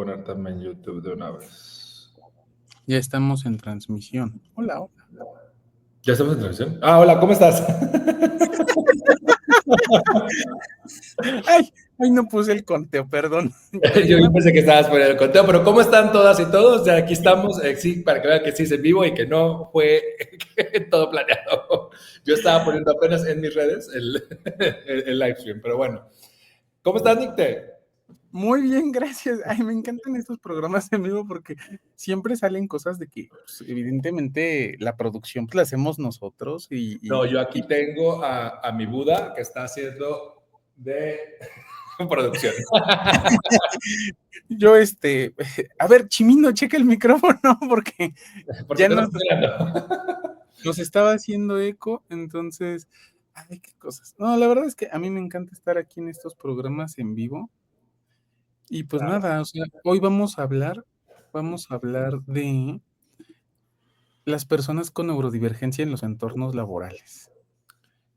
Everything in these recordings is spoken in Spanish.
poner también YouTube de una vez. Ya estamos en transmisión. Hola, hola. ¿Ya estamos en transmisión? Ah, hola, ¿cómo estás? Ay, no puse el conteo, perdón. Pero Yo pensé que estabas poniendo el conteo, pero ¿cómo están todas y todos? Ya aquí estamos, sí, para que vean que sí es en vivo y que no fue todo planeado. Yo estaba poniendo apenas en mis redes el live stream, pero bueno. ¿Cómo estás, Nicte? Muy bien, gracias. Ay, me encantan estos programas en vivo porque siempre salen cosas de que, pues, evidentemente, la producción pues, la hacemos nosotros No, yo aquí tengo a mi Buda que está haciendo de producción. Yo, a ver, Chimino, checa el micrófono porque ¿Por qué ya te lo estoy mirando? nos estaba haciendo eco, entonces, ay, qué cosas. No, la verdad es que a mí me encanta estar aquí en estos programas en vivo. Y pues Claro. nada, o sea, hoy vamos a hablar de las personas con neurodivergencia en los entornos laborales.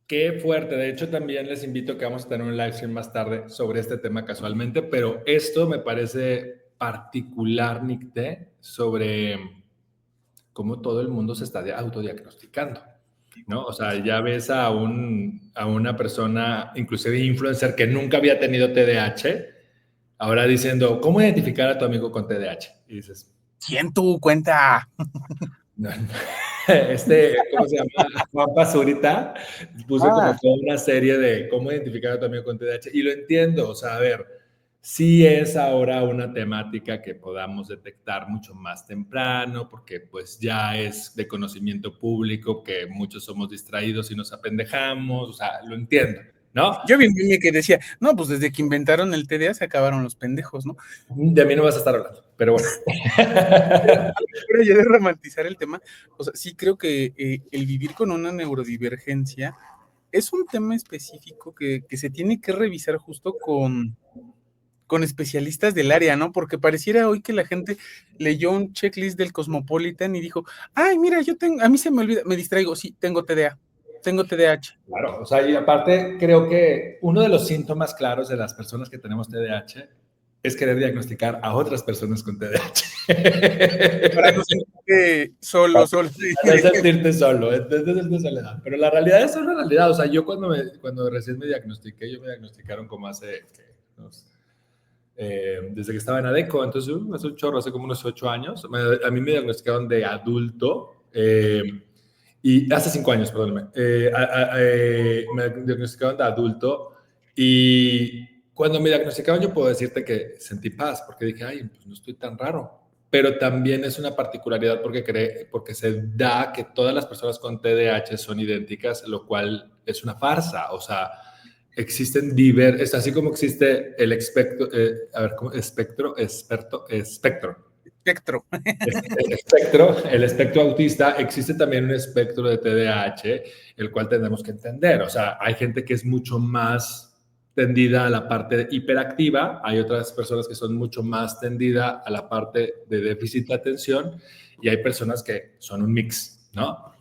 Qué fuerte. De hecho, también les invito a que vamos a tener un live stream más tarde sobre este tema casualmente, pero esto me parece particular, Nicte, sobre cómo todo el mundo se está autodiagnosticando, ¿no? O sea, ya ves a una persona, inclusive influencer, que nunca había tenido TDAH, ahora diciendo, ¿cómo identificar a tu amigo con TDAH? Y dices, ¿Quién tú cuenta? no, no. ¿Cómo se llama? Juan Pazurita puso como Ah, toda una serie de cómo identificar a tu amigo con TDAH y lo entiendo, o sea, a ver, sí es ahora una temática que podamos detectar mucho más temprano porque pues ya es de conocimiento público que muchos somos distraídos y nos apendejamos, o sea, lo entiendo, ¿no? yo vi un meme que decía, no, pues desde que inventaron el TDA se acabaron los pendejos, ¿no? De mí no vas a estar hablando, pero bueno. Pero ya de romantizar el tema, o sea, sí creo que el vivir con una neurodivergencia es un tema específico que se tiene que revisar justo con especialistas del área, ¿no? Porque pareciera hoy que la gente leyó un checklist del Cosmopolitan y dijo, ay, mira, a mí se me olvida, me distraigo, sí, tengo TDA, tengo TDAH. Claro, o sea, y aparte creo que uno de los síntomas claros de las personas que tenemos TDAH es querer diagnosticar a otras personas con Para TDAH. no sentirte solo, solo. Para no sentirte solo, entonces es de soledad. Pero la realidad es una realidad. O sea, yo cuando recién me diagnostiqué, yo me diagnosticaron como hace, desde que estaba en ADECO, entonces hace un chorro, hace como unos 8 años. A mí me diagnosticaron de adulto. Y hace 5 años, perdóname, me diagnosticaron de adulto y cuando me diagnosticaron yo puedo decirte que sentí paz porque dije, ay, pues no estoy tan raro, pero también es una particularidad porque se da que todas las personas con TDAH son idénticas, lo cual es una farsa, o sea, existen es así como existe el espectro, a ver, ¿cómo? Espectro. El espectro autista, existe también un espectro de TDAH, el cual tenemos que entender. O sea, hay gente que es mucho más tendida a la parte hiperactiva, hay otras personas que son mucho más tendida a la parte de déficit de atención y hay personas que son un mix, ¿no?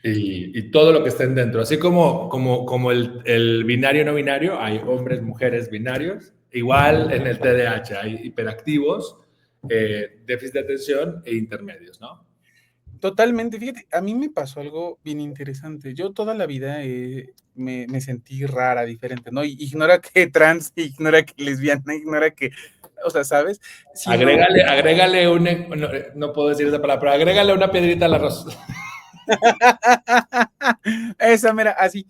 Y todo lo que estén dentro, así como el binario no binario, hay hombres, mujeres binarios, igual en el TDAH hay hiperactivos, déficit de atención e intermedios, ¿no? Totalmente, fíjate, a mí me pasó algo bien interesante. Yo toda la vida me sentí rara, diferente, ¿no? Ignora que trans, ignora que lesbiana, ignora que, o sea, ¿sabes? Sino, Agrégale no puedo decir esa palabra, pero agrégale una piedrita al arroz. esa mera, así.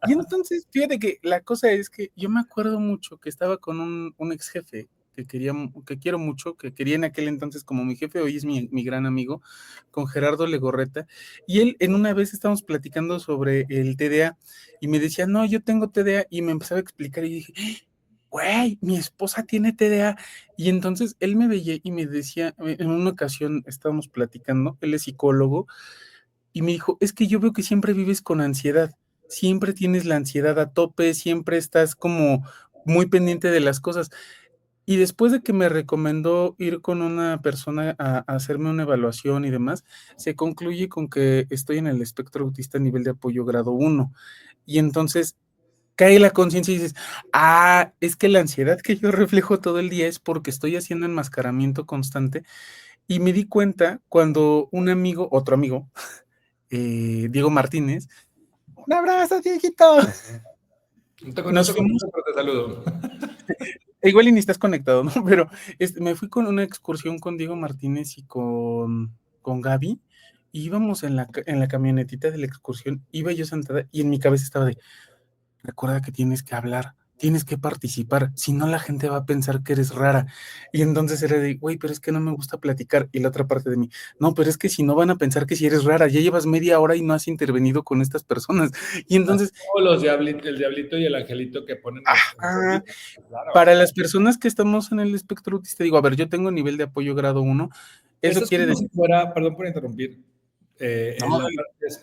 Y entonces, fíjate que la cosa es que yo me acuerdo mucho que estaba con un ex jefe que quiero mucho, que quería en aquel entonces como mi jefe, hoy es mi gran amigo, con Gerardo Legorreta, y él en una vez estábamos platicando sobre el TDA y me decía, no, yo tengo TDA, y me empezaba a explicar y dije, güey, mi esposa tiene TDA, y entonces él me veía y me decía, en una ocasión estábamos platicando, él es psicólogo, y me dijo, es que yo veo que siempre vives con ansiedad, siempre tienes la ansiedad a tope, siempre estás como muy pendiente de las cosas. Y después de que me recomendó ir con una persona a hacerme una evaluación y demás, se concluye con que estoy en el espectro autista nivel de apoyo grado 1. Y entonces cae la conciencia y dices, ah, es que la ansiedad que yo reflejo todo el día es porque estoy haciendo enmascaramiento constante. Y me di cuenta cuando un amigo, otro amigo, Diego Martínez, un abrazo, Dieguito. No Nos te fuimos, conozco, pero te saludo. igual y ni estás conectado, ¿no? Pero me fui con una excursión con Diego Martínez y con Gaby. Y íbamos en la camionetita de la excursión, iba yo sentada y en mi cabeza estaba de, recuerda que tienes que hablar, tienes que participar, si no la gente va a pensar que eres rara. Y entonces era de, güey, pero es que no me gusta platicar. Y la otra parte de mí, no, pero es que si no van a pensar que si eres rara, ya llevas media hora y no has intervenido con estas personas. Y Así entonces, como el diablito y el angelito que ponen en ajá, solita, claro. para las personas que estamos en el espectro autista, digo, a ver, yo tengo nivel de apoyo grado 1, Eso eso es quiere como si decir, fuera, perdón por interrumpir, no,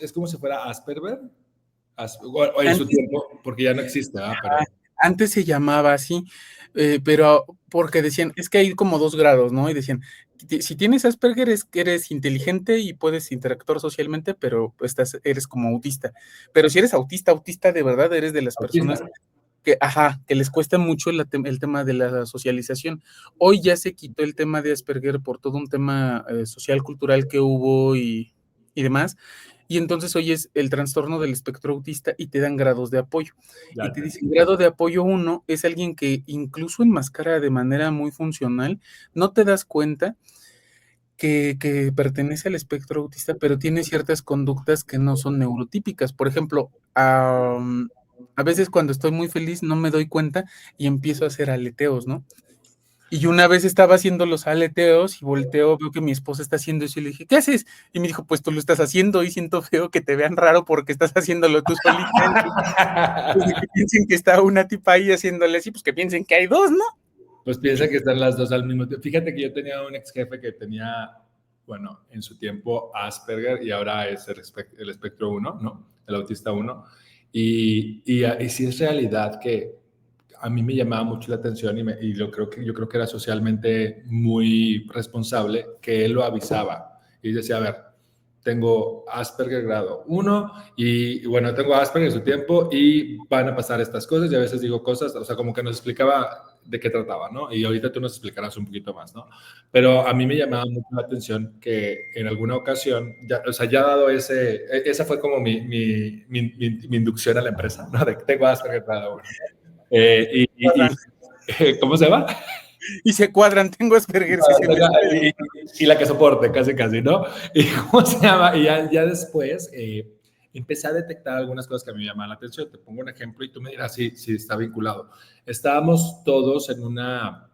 es como si fuera Asperger, o en su antes tiempo, porque ya no existe, ¿ah? Pero Antes se llamaba así, pero porque decían, es que hay como 2 grados, ¿no? Y decían, si tienes Asperger es que eres inteligente y puedes interactuar socialmente, pero eres como autista. Pero si eres autista, autista de verdad, eres de las autista. personas que, ajá, que les cuesta mucho el tema de la socialización. Hoy ya se quitó el tema de Asperger por todo un tema social, cultural que hubo y demás. Y entonces hoy es el trastorno del espectro autista y te dan grados de apoyo. Y Ya te te dicen, grado de apoyo 1 es alguien que incluso enmascara de manera muy funcional, no te das cuenta que pertenece al espectro autista, pero tiene ciertas conductas que no son neurotípicas. Por ejemplo, a veces cuando estoy muy feliz no me doy cuenta y empiezo a hacer aleteos, ¿no? Y una vez estaba haciendo los aleteos y volteo, veo que mi esposa está haciendo eso y le dije, ¿qué haces? Y me dijo, pues tú lo estás haciendo y siento feo que te vean raro porque estás haciéndolo tú solita. Pues de que piensen que está una tipa ahí haciéndole así, pues que piensen que hay dos, ¿no? Pues piensa que están las dos al mismo tiempo. Fíjate que yo tenía un ex jefe que tenía, bueno, en su tiempo Asperger y ahora es el espectro uno, ¿no? El autista uno. Y sí es realidad que a mí me llamaba mucho la atención yo creo que era socialmente muy responsable que él lo avisaba y decía, a ver, tengo Asperger grado uno y bueno, tengo Asperger en su tiempo y van a pasar estas cosas y a veces digo cosas, o sea, como que nos explicaba de qué trataba, ¿no? Y ahorita tú nos explicarás un poquito más, ¿no? Pero a mí me llamaba mucho la atención que en alguna ocasión, ya, o sea, ya dado esa fue como mi inducción a la empresa, ¿no? De que tengo Asperger grado 1. ¿Cómo se llama? Y se cuadran, tengo Asperger, si se me sale. Y la que soporte, casi, casi, ¿no? Y cómo se llama, y ya después empecé a detectar algunas cosas que a mí me llamaban la atención. Te pongo un ejemplo y tú me dirás si está vinculado. Estábamos todos en una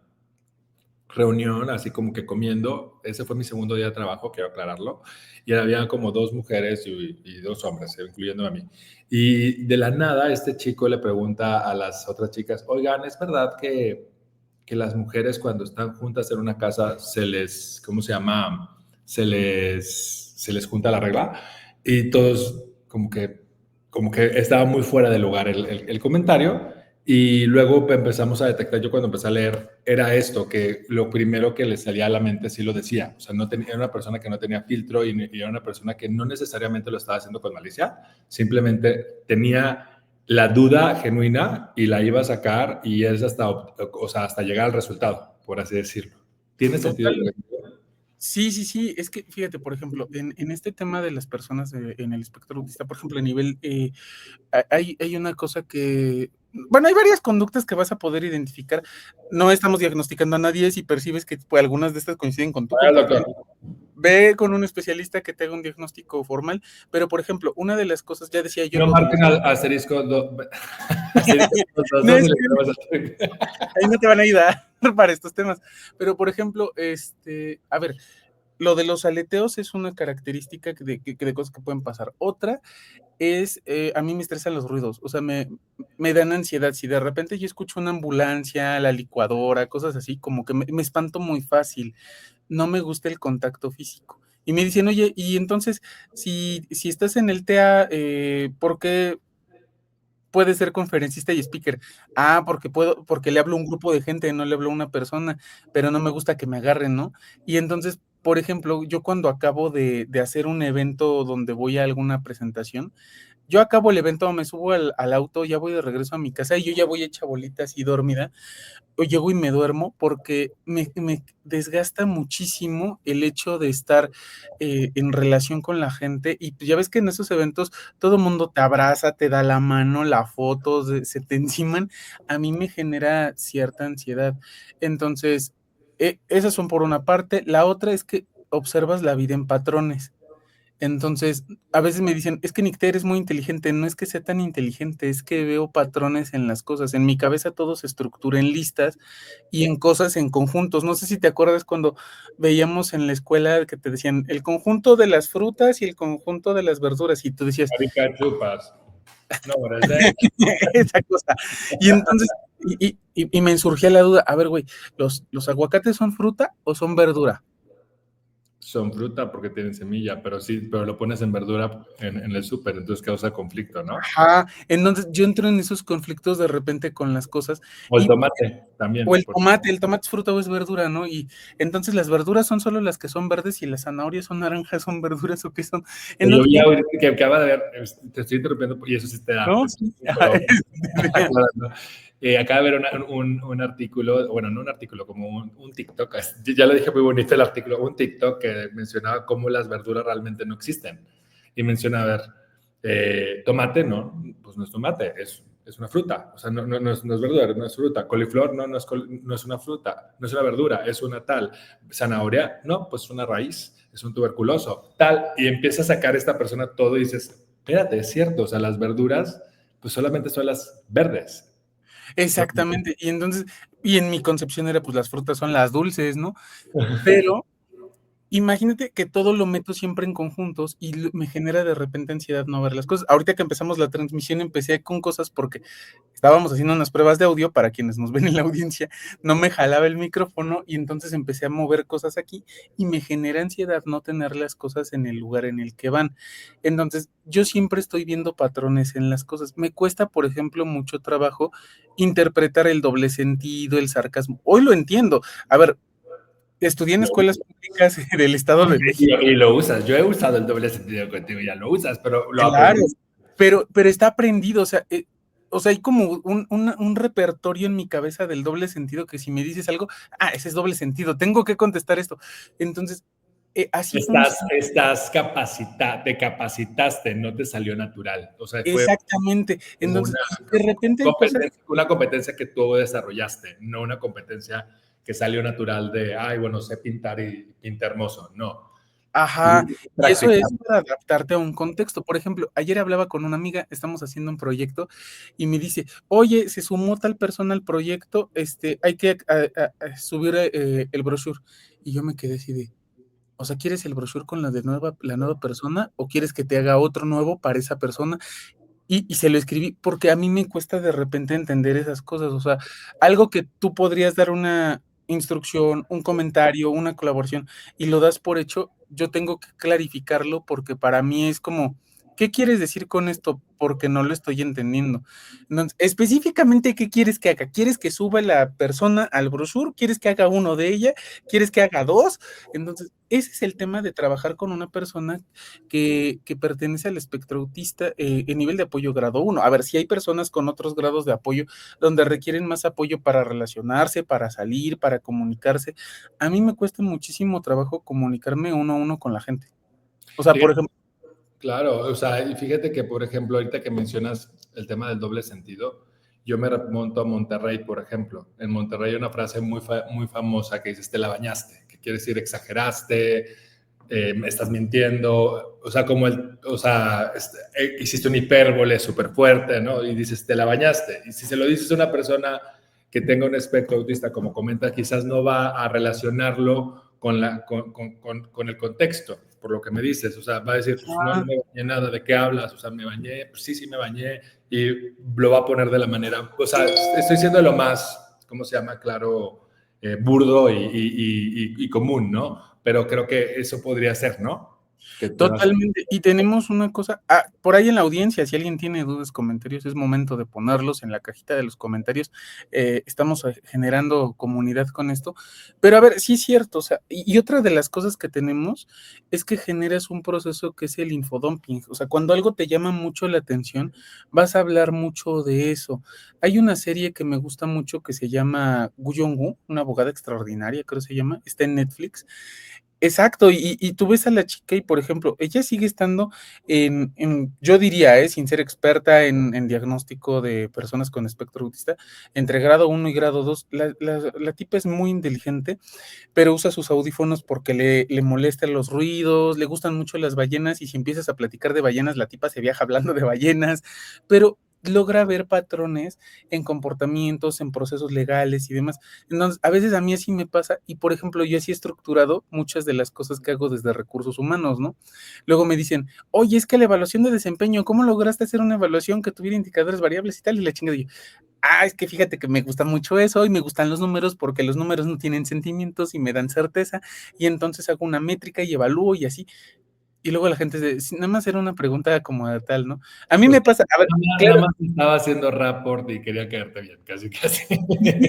reunión, así como que comiendo. Ese fue mi segundo día de trabajo, quiero aclararlo. Y había como dos mujeres y dos hombres, incluyendo a mí. Y de la nada, este chico le pregunta a las otras chicas, oigan, ¿es verdad que las mujeres cuando están juntas en una casa ¿cómo se llama? Se les junta la regla? Y todos como que estaba muy fuera de lugar el comentario. Y luego empezamos a detectar, yo cuando empecé a leer, era esto, que lo primero que le salía a la mente sí lo decía. O sea, no tenía, era una persona que no tenía filtro y era una persona que no necesariamente lo estaba haciendo con malicia, simplemente tenía la duda genuina y la iba a sacar y es hasta, o sea, hasta llegar al resultado, por así decirlo. ¿Tiene sentido Total. lo que digo? Sí, sí, sí, es que fíjate, por ejemplo, en este tema de las personas en el espectro autista, por ejemplo, a nivel, hay una cosa que, bueno, hay varias conductas que vas a poder identificar. No estamos diagnosticando a nadie si percibes que pues, algunas de estas coinciden con tu Vaya, comportamiento. doctor. Ve con un especialista que te haga un diagnóstico formal, pero por ejemplo, una de las cosas, ya decía yo No lo de los... marquen al asterisco, asterisco No, es y le que ponemos asterisco. ahí no te van a ayudar para estos temas, pero por ejemplo, a ver, lo de los aleteos es una característica de cosas que pueden pasar. Otra es, a mí me estresan los ruidos, o sea, me dan ansiedad. Si de repente yo escucho una ambulancia, la licuadora, cosas así, como que me espanto muy fácil. No me gusta el contacto físico. Y me dicen, oye, y entonces, si estás en el TEA, ¿por qué puedes ser conferencista y speaker? Ah, porque le hablo a un grupo de gente, no le hablo a una persona, pero no me gusta que me agarren, ¿no? Y entonces, por ejemplo, yo cuando acabo de hacer un evento donde voy a alguna presentación, yo acabo el evento, me subo al auto, ya voy de regreso a mi casa y yo ya voy hecha bolita así dormida, o llego y me duermo porque me desgasta muchísimo el hecho de estar en relación con la gente y pues, ya ves que en esos eventos todo el mundo te abraza, te da la mano, la foto, se te enciman, a mí me genera cierta ansiedad. Entonces, esas son por una parte. La otra es que observas la vida en patrones. Entonces, a veces me dicen, es que Nicter es muy inteligente, no es que sea tan inteligente, es que veo patrones en las cosas. En mi cabeza todo se estructura en listas y en cosas en conjuntos. No sé si te acuerdas cuando veíamos en la escuela que te decían el conjunto de las frutas y el conjunto de las verduras, y tú decías, Marica chupas. No, eres de... esa cosa. Y entonces, y me surgía la duda, a ver, güey, ¿los aguacates son fruta o son verdura? Son fruta porque tienen semilla, pero sí, pero lo pones en verdura en el súper, entonces causa conflicto, ¿no? Ajá, entonces yo entro en esos conflictos de repente con las cosas O el y tomate o también. el tomate es fruta o es verdura, ¿no? Y entonces las verduras son solo las que son verdes y las zanahorias son naranjas, son verduras o qué son. Yo Entonces, vi ahorita que acaba de ver, te estoy interrumpiendo y eso sí te da, no, sí. pero aclarando. Acaba de ver un artículo, bueno, no un artículo, como un TikTok, ya lo dije muy bonito el artículo, un TikTok que mencionaba cómo las verduras realmente no existen. Y menciona, a ver, tomate, no, pues no es tomate, es una fruta, o sea, no es verdura, no es fruta. Coliflor, no es una fruta, no es una verdura, es una tal. Zanahoria, no, pues es una raíz, es un tuberculoso, tal. Y empieza a sacar esta persona todo y dices, espérate, es cierto, o sea, las verduras, pues solamente son las verdes. Exactamente. Y entonces, y en mi concepción era, pues las frutas son las dulces, ¿no? Pero imagínate que todo lo meto siempre en conjuntos y me genera de repente ansiedad no ver las cosas. Ahorita que empezamos la transmisión empecé con cosas porque estábamos haciendo unas pruebas de audio para quienes nos ven en la audiencia, no me jalaba el micrófono y entonces empecé a mover cosas aquí y me genera ansiedad no tener las cosas en el lugar en el que van. Entonces, yo siempre estoy viendo patrones en las cosas. Me cuesta, por ejemplo, mucho trabajo interpretar el doble sentido, el sarcasmo. Hoy lo entiendo. A ver, estudié en escuelas públicas del Estado de México. Y lo usas. Yo he usado el doble sentido contigo, ya lo usas, pero lo Claro, aprendí. pero está aprendido, o sea, hay como un repertorio en mi cabeza del doble sentido que si me dices algo, ese es doble sentido, tengo que contestar esto. Entonces, así funciona. Te capacitaste, no te salió natural. O sea, fue Exactamente. como Entonces, de repente hay cosas. una competencia que tú desarrollaste, no una competencia que salió natural de, ay, bueno, sé pintar y pinta hermoso. No. Ajá, y eso es Practicando. para adaptarte a un contexto. Por ejemplo, ayer hablaba con una amiga, estamos haciendo un proyecto y me dice, oye, se sumó tal persona al proyecto, hay que a subir el brochure. Y yo me quedé así de, o sea, ¿quieres el brochure con la nueva persona o quieres que te haga otro nuevo para esa persona? Y se lo escribí porque a mí me cuesta de repente entender esas cosas, o sea, algo que tú podrías dar una instrucción, un comentario, una colaboración, y lo das por hecho, yo tengo que clarificarlo porque para mí es como, ¿qué quieres decir con esto? Porque no lo estoy entendiendo. Entonces, específicamente, ¿qué quieres que haga? ¿Quieres que suba la persona al brochure? ¿Quieres que haga uno de ella? ¿Quieres que haga dos? Entonces, ese es el tema de trabajar con una persona que pertenece al espectro autista en nivel de apoyo grado 1. A ver, si hay personas con otros grados de apoyo donde requieren más apoyo para relacionarse, para salir, para comunicarse. A mí me cuesta muchísimo trabajo comunicarme uno a uno con la gente. O sea, por Fíjate, ejemplo, claro, o sea, y fíjate que, por ejemplo, ahorita que mencionas el tema del doble sentido, yo me remonto a Monterrey, por ejemplo. En Monterrey hay una frase muy famosa que dices, te la bañaste, que quiere decir exageraste, me estás mintiendo, o sea, hiciste un hipérbole súper fuerte, ¿no? Y dices, te la bañaste. Y si se lo dices a una persona que tenga un espectro autista, como comenta, quizás no va a relacionarlo con el contexto, por lo que me dices. O sea, va a decir, pues no, no me bañé nada, ¿de qué hablas? O sea, me bañé, pues sí, sí me bañé, y lo va a poner de la manera, o sea, estoy siendo lo más, ¿cómo se llama? Claro, burdo y común, ¿no? Pero creo que eso podría ser, ¿no? que te vas. Totalmente. Y tenemos una cosa, por ahí en la audiencia, si alguien tiene dudas, comentarios, es momento de ponerlos en la cajita de los comentarios. Estamos generando comunidad con esto. Pero a ver, sí es cierto, o sea, y otra de las cosas que tenemos es que generas un proceso que es el infodumping. O sea, cuando algo te llama mucho la atención, vas a hablar mucho de eso. Hay una serie que me gusta mucho que se llama Gu Yong-gu, una abogada extraordinaria, creo que se llama, está en Netflix. Exacto, y tú ves a la chica y, por ejemplo, ella sigue estando yo diría, sin ser experta en diagnóstico de personas con espectro autista, entre grado 1 y grado 2, la tipa es muy inteligente, pero usa sus audífonos porque le molestan los ruidos, le gustan mucho las ballenas, y si empiezas a platicar de ballenas, la tipa se viaja hablando de ballenas, pero logra ver patrones en comportamientos, en procesos legales y demás. Entonces, a veces a mí así me pasa, y por ejemplo, yo así he estructurado muchas de las cosas que hago desde recursos humanos, ¿no? Luego me dicen, oye, es que la evaluación de desempeño, ¿cómo lograste hacer una evaluación que tuviera indicadores variables y tal? Y la chingada, y yo, es que fíjate que me gusta mucho eso y me gustan los números porque los números no tienen sentimientos y me dan certeza, y entonces hago una métrica y evalúo y así. Y luego la gente dice, "Sí, nada más era una pregunta como de tal, ¿no?". A mí Pues me pasa, a ver, nada claro, más estaba haciendo rapport y quería caerte bien, casi, casi.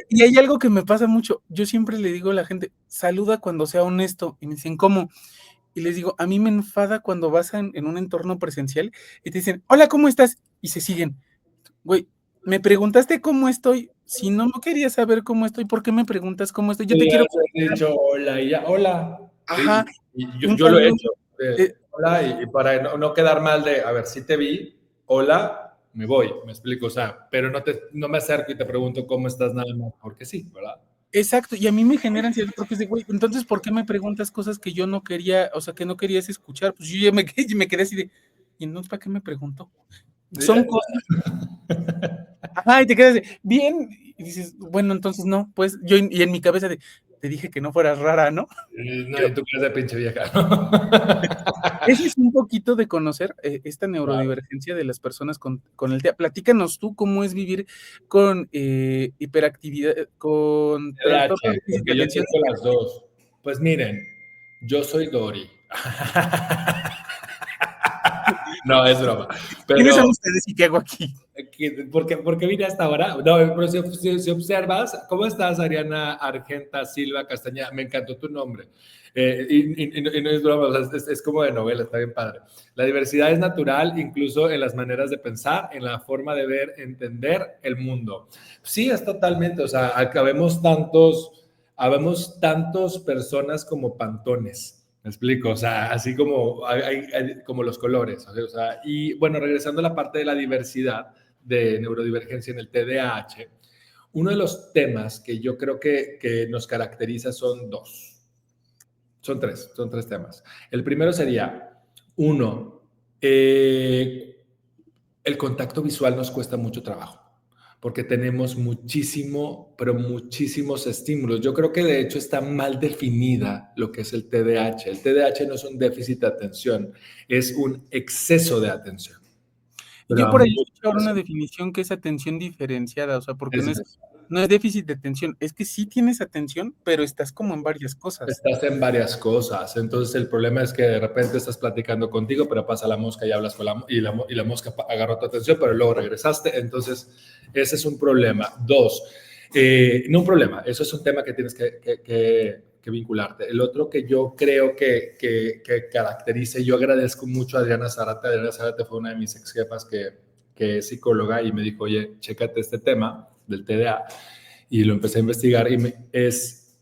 y hay algo que me pasa mucho. Yo siempre le digo a la gente, saluda cuando sea honesto. Y me dicen, ¿cómo? Y les digo, a mí me enfada cuando vas en un entorno presencial y te dicen, hola, ¿cómo estás? Y se siguen. Güey, me preguntaste cómo estoy. Si no querías saber cómo estoy, ¿por qué me preguntas cómo estoy? Yo te Podrías quiero haber contestar. dicho hola y ya, hola. Ajá, Sí, y yo, un yo lo he saludo. hecho. eh, Hola, y para no quedar mal de, a ver, si te vi, hola, me voy, me explico, o sea, pero no me acerco y te pregunto cómo estás nada más, porque sí, ¿verdad? exacto, y a mí me genera ansiedad porque es de, güey, entonces, ¿por qué me preguntas cosas que yo no quería, o sea, que no querías escuchar? Pues yo ya me quedé así de, ¿y entonces para qué me preguntó? Son cosas. Ajá, y te quedas de, bien, y dices, bueno, entonces no, pues yo, y en mi cabeza de, te dije que no fueras rara, ¿no? No, Pero y tú que eres de pinche vieja, ¿no? ese es un poquito de conocer esta Claro. neurodivergencia de las personas con el TEA. Platícanos tú cómo es vivir con hiperactividad, con trastorno de TDAH, déficit de porque yo atención. tengo las dos. Pues miren, yo soy Dory. No, es broma. ¿Quiénes son Pero ustedes y qué hago aquí? ¿por qué vine hasta ahora? No, pero si observas, ¿cómo estás, Ariana Argenta Silva Castañeda? Me encantó tu nombre. Y no es broma, o sea, es como de novela, está bien padre. La diversidad es natural, incluso en las maneras de pensar, en la forma de ver, entender el mundo. Sí, es totalmente, o sea, habemos tantos personas como pantones. Me explico, o sea, así como, como los colores. O sea, y bueno, regresando a la parte de la diversidad, de neurodivergencia en el TDAH, uno de los temas que yo creo que nos caracteriza son dos. Son tres temas. El primero sería, uno, el contacto visual nos cuesta mucho trabajo porque tenemos muchísimo, pero muchísimos estímulos. Yo creo que de hecho está mal definida lo que es el TDAH. El TDAH no es un déficit de atención, es un exceso de atención. Pero Yo a por ahí muchas escuché ahora una personas definición que es atención diferenciada, o sea, porque es no es déficit de atención, es que sí tienes atención, pero estás como en varias cosas. estás en varias cosas. Entonces el problema es que de repente estás platicando contigo, pero pasa la mosca y hablas con la mosca agarró tu atención, pero luego regresaste. Entonces ese es un problema. Dos, no un problema, eso es un tema que tienes que vincularte. El otro que yo creo que caracteriza, y yo agradezco mucho a Adriana Zárate. Adriana Zárate fue una de mis ex jefas que es psicóloga y me dijo, oye, chécate este tema del TDA. Y lo empecé a investigar y es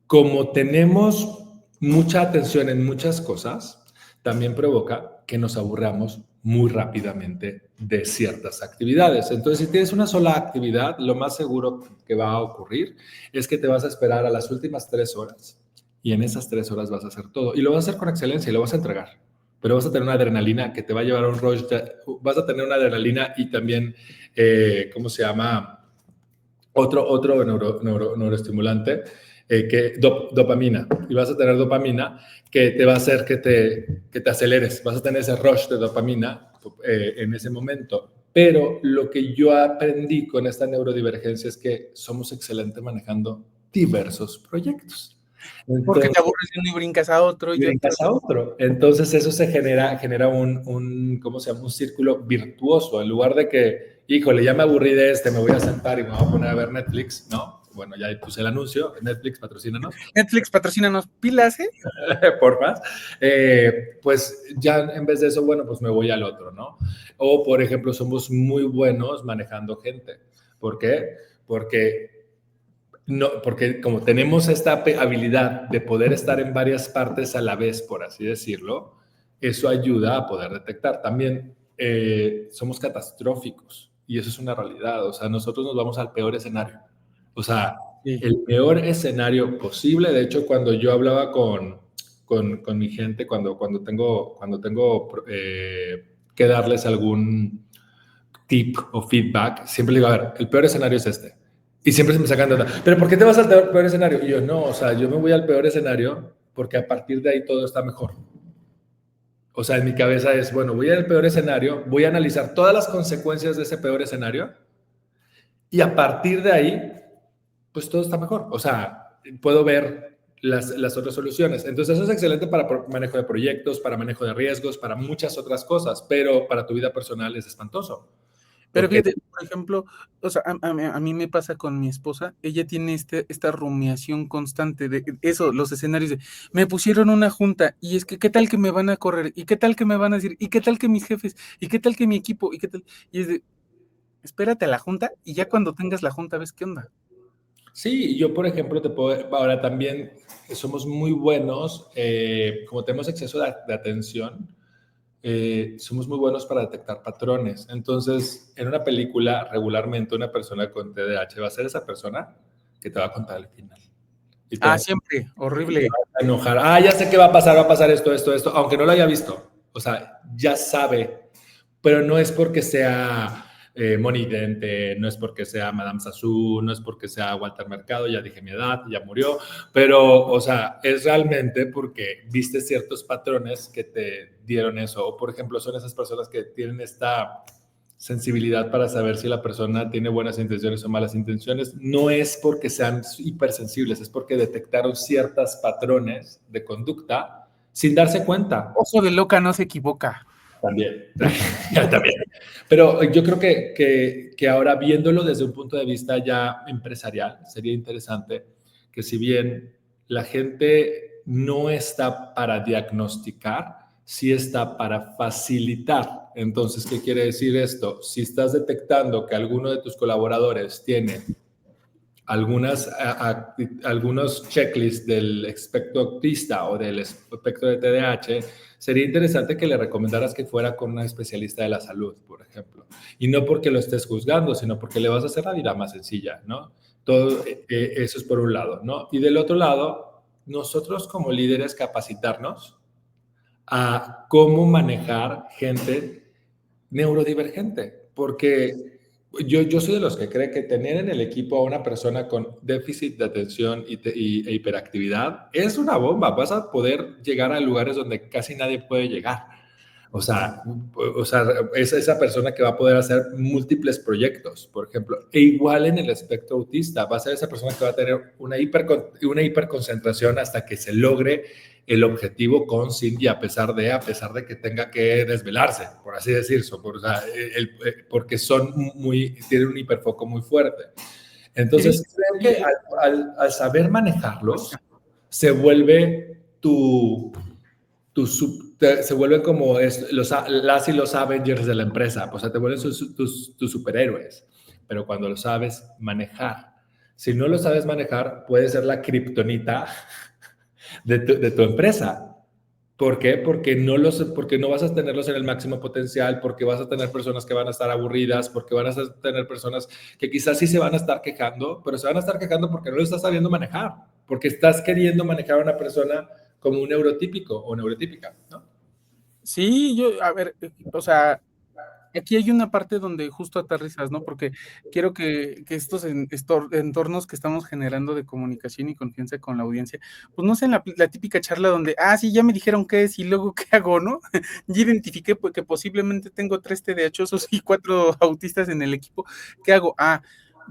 como tenemos mucha atención en muchas cosas, también provoca que nos aburramos muy rápidamente de ciertas actividades. Entonces, si tienes una sola actividad, lo más seguro que va a ocurrir es que te vas a esperar a las últimas 3 horas y en esas 3 horas vas a hacer todo y lo vas a hacer con excelencia y lo vas a entregar. Pero vas a tener una adrenalina que te va a llevar a un rush, vas a tener una adrenalina y también, ¿cómo se llama? Otro neuroestimulante, dopamina. Y vas a tener dopamina que te va a hacer que te aceleres. Vas a tener ese rush de dopamina en ese momento. Pero lo que yo aprendí con esta neurodivergencia es que somos excelentes manejando diversos proyectos. Porque Entonces, te aburres de uno y brincas a otro y otro. brincas a otro. Entonces eso se genera un, ¿cómo se llama? Un círculo virtuoso. En lugar de que, híjole, ya me aburrí de este, me voy a sentar y me voy a poner a ver Netflix, ¿no? Bueno, ya puse el anuncio, Netflix, patrocínanos, Netflix, patrocínanos, pilas, ¿eh? porfa. Pues ya en vez de eso, bueno, pues me voy al otro, ¿no? O, por ejemplo, somos muy buenos manejando gente. ¿Por qué? Porque no, porque como tenemos esta habilidad de poder estar en varias partes a la vez, por así decirlo, eso ayuda a poder detectar. También somos catastróficos y eso es una realidad. O sea, nosotros nos vamos al peor escenario. O sea, Sí. el peor escenario posible. De hecho, cuando yo hablaba con mi gente, cuando tengo que darles algún tip o feedback, siempre le digo, a ver, el peor escenario es este. Y siempre se me sacan de onda, pero ¿por qué te vas al peor escenario? Y yo, no, o sea, yo me voy al peor escenario porque a partir de ahí todo está mejor. O sea, en mi cabeza es, bueno, voy al peor escenario, voy a analizar todas las consecuencias de ese peor escenario y a partir de ahí, pues todo está mejor. O sea, puedo ver las otras soluciones. Entonces, eso es excelente para manejo de proyectos, para manejo de riesgos, para muchas otras cosas, pero para tu vida personal es espantoso. Pero Porque fíjate, por ejemplo, o sea, a mí me pasa con mi esposa, ella tiene esta rumiación constante de eso, los escenarios de, me pusieron una junta, y es que, ¿qué tal que me van a correr? ¿Y qué tal que me van a decir? ¿Y qué tal que mis jefes? ¿Y qué tal que mi equipo? ¿Y qué tal? Y es de, espérate a la junta, y ya cuando tengas la junta ves qué onda. sí, yo por ejemplo te puedo, ahora también somos muy buenos, como tenemos exceso de atención, somos muy buenos para detectar patrones. Entonces, en una película, regularmente una persona con TDAH va a ser esa persona que te va a contar el final. Y te Ah, vas, siempre, y te horrible. vas a enojar. Ah, ya sé qué va a pasar esto, esto, esto, aunque no lo haya visto. O sea, ya sabe, pero no es porque sea Moni Dente, no es porque sea Madame Sassou, no es porque sea Walter Mercado, ya dije mi edad, ya murió, pero, o sea, es realmente porque viste ciertos patrones que te dieron eso, o por ejemplo, son esas personas que tienen esta sensibilidad para saber si la persona tiene buenas intenciones o malas intenciones, no es porque sean hipersensibles, es porque detectaron ciertos patrones de conducta sin darse cuenta. Ojo de loca no se equivoca. También, también. Pero yo creo que ahora viéndolo desde un punto de vista ya empresarial, sería interesante que si bien la gente no está para diagnosticar, sí está para facilitar. Entonces, ¿qué quiere decir esto? Si estás detectando que alguno de tus colaboradores tiene algunos checklists del espectro autista o del espectro de TDAH, sería interesante que le recomendaras que fuera con una especialista de la salud, por ejemplo. Y no porque lo estés juzgando, sino porque le vas a hacer la vida más sencilla, ¿no? Todo eso es por un lado, ¿no? Y del otro lado, nosotros como líderes capacitarnos a cómo manejar gente neurodivergente, porque yo soy de los que cree que tener en el equipo a una persona con déficit de atención e hiperactividad es una bomba. Vas a poder llegar a lugares donde casi nadie puede llegar. O sea, es esa persona que va a poder hacer múltiples proyectos, por ejemplo. E igual en el espectro autista, va a ser esa persona que va a tener una hiperconcentración hasta que se logre el objetivo con Cindy, a pesar de que tenga que desvelarse, por así decirlo, porque tienen un hiperfoco muy fuerte. Sí, Entonces, creo y, que al saber manejarlos, se vuelve se vuelven como las y los Avengers de la empresa, o sea, te vuelven tus superhéroes, pero cuando lo sabes manejar. Si no lo sabes manejar, puede ser la kriptonita de tu empresa. ¿Por qué? Porque no vas a tenerlos en el máximo potencial, porque vas a tener personas que van a estar aburridas, porque van a tener personas que quizás sí se van a estar quejando, pero se van a estar quejando porque no lo estás sabiendo manejar, porque estás queriendo manejar a una persona como un neurotípico o neurotípica, ¿no? sí, yo, a ver, o sea, aquí hay una parte donde justo aterrizas, ¿no? Porque quiero que estos entornos que estamos generando de comunicación y confianza con la audiencia, pues no sean la típica charla donde, ah, sí, ya me dijeron qué es y luego qué hago, ¿no? Ya identifiqué que posiblemente tengo 3 TDAHosos y 4 autistas en el equipo. ¿Qué hago? Ah,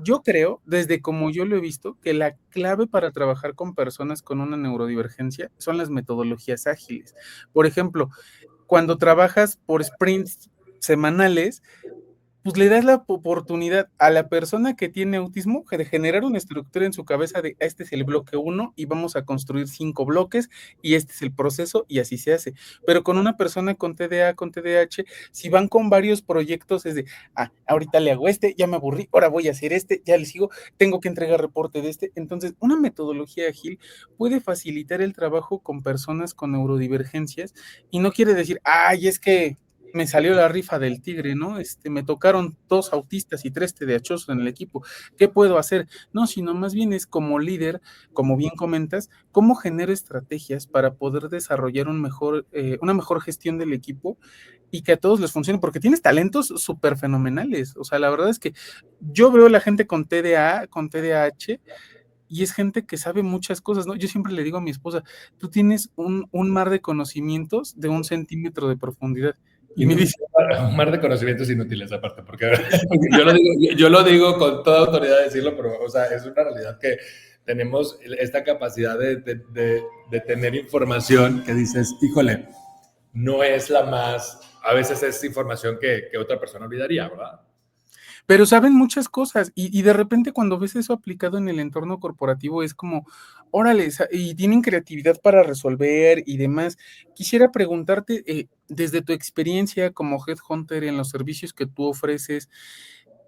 Yo creo, desde como yo lo he visto, que la clave para trabajar con personas con una neurodivergencia son las metodologías ágiles. Por ejemplo, cuando trabajas por sprints semanales, pues le das la oportunidad a la persona que tiene autismo de generar una estructura en su cabeza de este es el bloque 1 y vamos a construir 5 bloques y este es el proceso y así se hace. Pero con una persona con TDA, con TDAH, si van con varios proyectos es de, ahorita le hago este, ya me aburrí, ahora voy a hacer este, ya le sigo, tengo que entregar reporte de este. Entonces, una metodología ágil puede facilitar el trabajo con personas con neurodivergencias y no quiere decir, es que me salió la rifa del tigre, ¿no? Me tocaron 2 autistas y 3 TDAHosos en el equipo. ¿Qué puedo hacer? No, sino más bien es como líder, como bien comentas, cómo genero estrategias para poder desarrollar una mejor gestión del equipo y que a todos les funcione, porque tienes talentos súper fenomenales. O sea, la verdad es que yo veo a la gente con TDA, con TDAH, y es gente que sabe muchas cosas, ¿no? Yo siempre le digo a mi esposa, tú tienes un mar de conocimientos de 1 centímetro de profundidad. Y me dice, un mar de conocimientos inútiles aparte, porque yo lo digo con toda autoridad de decirlo, pero, o sea, es una realidad que tenemos esta capacidad de tener información que dices, híjole, no es la más, a veces es información que otra persona olvidaría, ¿verdad? pero saben muchas cosas y de repente cuando ves eso aplicado en el entorno corporativo es como, órale, y tienen creatividad para resolver y demás. Quisiera preguntarte, desde tu experiencia como headhunter en los servicios que tú ofreces,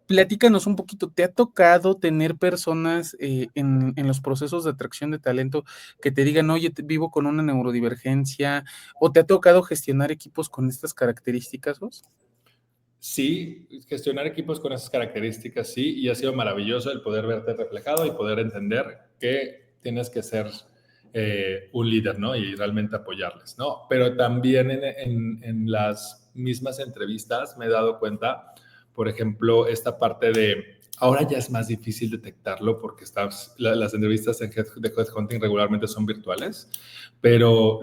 platícanos un poquito, ¿te ha tocado tener personas en los procesos de atracción de talento que te digan, oye, vivo con una neurodivergencia, o te ha tocado gestionar equipos con estas características, Os? Sí, gestionar equipos con esas características, sí, y ha sido maravilloso el poder verte reflejado y poder entender que tienes que ser un líder, ¿no? Y realmente apoyarles, ¿no? Pero también en las mismas entrevistas me he dado cuenta, por ejemplo, esta parte de, ahora ya es más difícil detectarlo porque las entrevistas de Headhunting regularmente son virtuales, pero,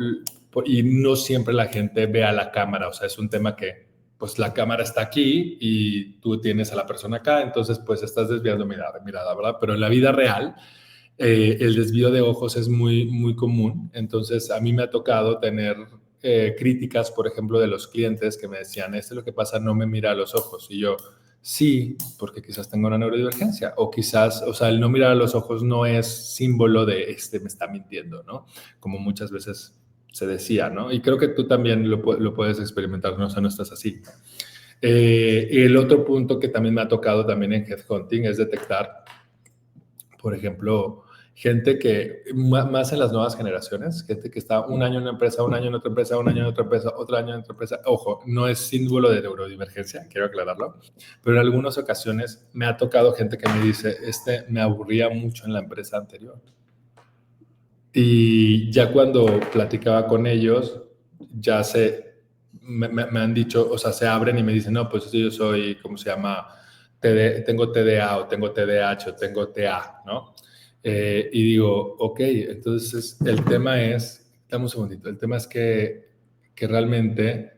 y no siempre la gente ve a la cámara, o sea, es un tema que pues la cámara está aquí y tú tienes a la persona acá, entonces pues estás desviando mirada, ¿verdad? Pero en la vida real, el desvío de ojos es muy, muy común. Entonces a mí me ha tocado tener críticas, por ejemplo, de los clientes que me decían, esto es lo que pasa, no me mira a los ojos. Y yo, sí, porque quizás tengo una neurodivergencia, o quizás, o sea, el no mirar a los ojos no es símbolo de me está mintiendo, ¿no? Como muchas veces se decía, ¿no? Y creo que tú también lo puedes experimentar, ¿no? O sea, no estás así. El otro punto que también me ha tocado también en Headhunting es detectar, por ejemplo, gente que, más en las nuevas generaciones, gente que está un año en una empresa, un año en otra empresa, un año en otra empresa, otro año en otra empresa. Ojo, no es símbolo de neurodivergencia, quiero aclararlo, pero en algunas ocasiones me ha tocado gente que me dice, me aburría mucho en la empresa anterior. Y ya cuando platicaba con ellos, ya me han dicho, o sea, se abren y me dicen, no, pues yo soy, ¿cómo se llama? Tengo TDA o tengo TDAH o tengo TA, ¿no? Y digo, ok, entonces el tema es, dame un segundito, el tema es que realmente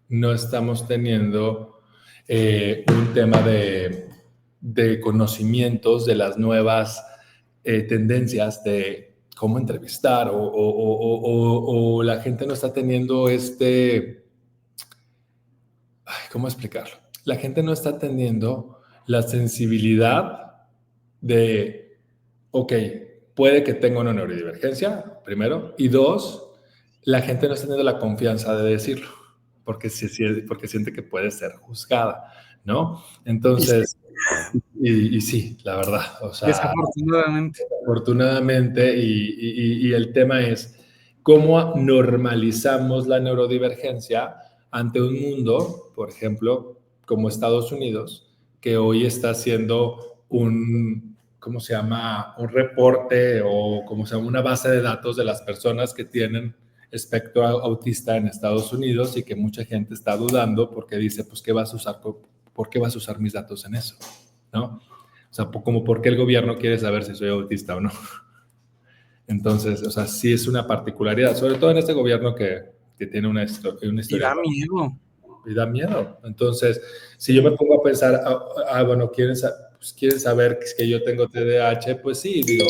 no estamos teniendo un tema de conocimientos de las nuevas tendencias de cómo entrevistar o la gente no está teniendo ¿cómo explicarlo? La gente no está teniendo la sensibilidad de, ok, puede que tenga una neurodivergencia, primero, y dos, la gente no está teniendo la confianza de decirlo, porque siente que puede ser juzgada, ¿no? Entonces, y sí, la verdad, o sea, Desafortunadamente. afortunadamente, y el tema es cómo normalizamos la neurodivergencia ante un mundo, por ejemplo, como Estados Unidos, que hoy está haciendo ¿cómo se llama? Un reporte o como se llama, una base de datos de las personas que tienen espectro autista en Estados Unidos y que mucha gente está dudando porque dice, pues, ¿por qué vas a usar mis datos en eso? ¿No? O sea, como por qué el gobierno quiere saber si soy autista o no. Entonces, o sea, sí es una particularidad, sobre todo en este gobierno que tiene una Y historia. da miedo. Y da miedo. Entonces, si yo me pongo a pensar, bueno, pues quieren saber que yo tengo TDAH, pues sí, digo,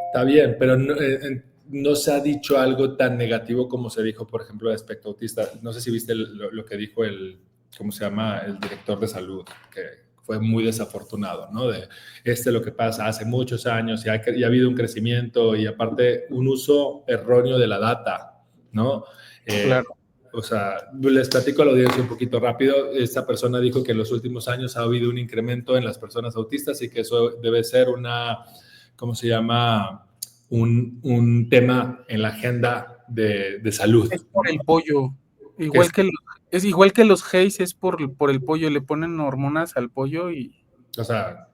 está bien, pero no se ha dicho algo tan negativo como se dijo, por ejemplo, de aspecto autista. No sé si viste lo que dijo ¿cómo se llama? El director de salud, que fue muy desafortunado, ¿no? De lo que pasa hace muchos años y ha habido un crecimiento y aparte un uso erróneo de la data, ¿no? Claro. O sea, les platico a la audiencia un poquito rápido. Esta persona dijo que en los últimos años ha habido un incremento en las personas autistas y que eso debe ser ¿cómo se llama? Un tema en la agenda de salud. Es por el pollo. Es igual que los gays, es por el pollo. Le ponen hormonas al pollo y... O sea,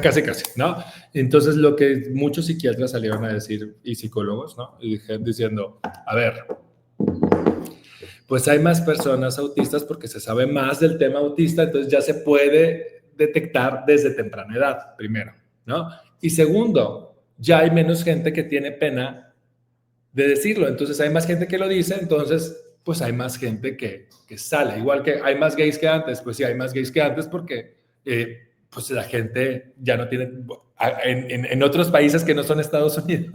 casi, ¿no? Entonces, lo que muchos psiquiatras salieron a decir, y psicólogos, ¿no? Y diciendo, a ver, pues hay más personas autistas porque se sabe más del tema autista, entonces ya se puede detectar desde temprana edad, primero, ¿no? Y segundo, ya hay menos gente que tiene pena de decirlo, entonces hay más gente que lo dice, entonces pues hay más gente que sale, igual que hay más gays que antes, pues sí, hay más gays que antes porque pues la gente ya no tiene, en otros países que no son Estados Unidos,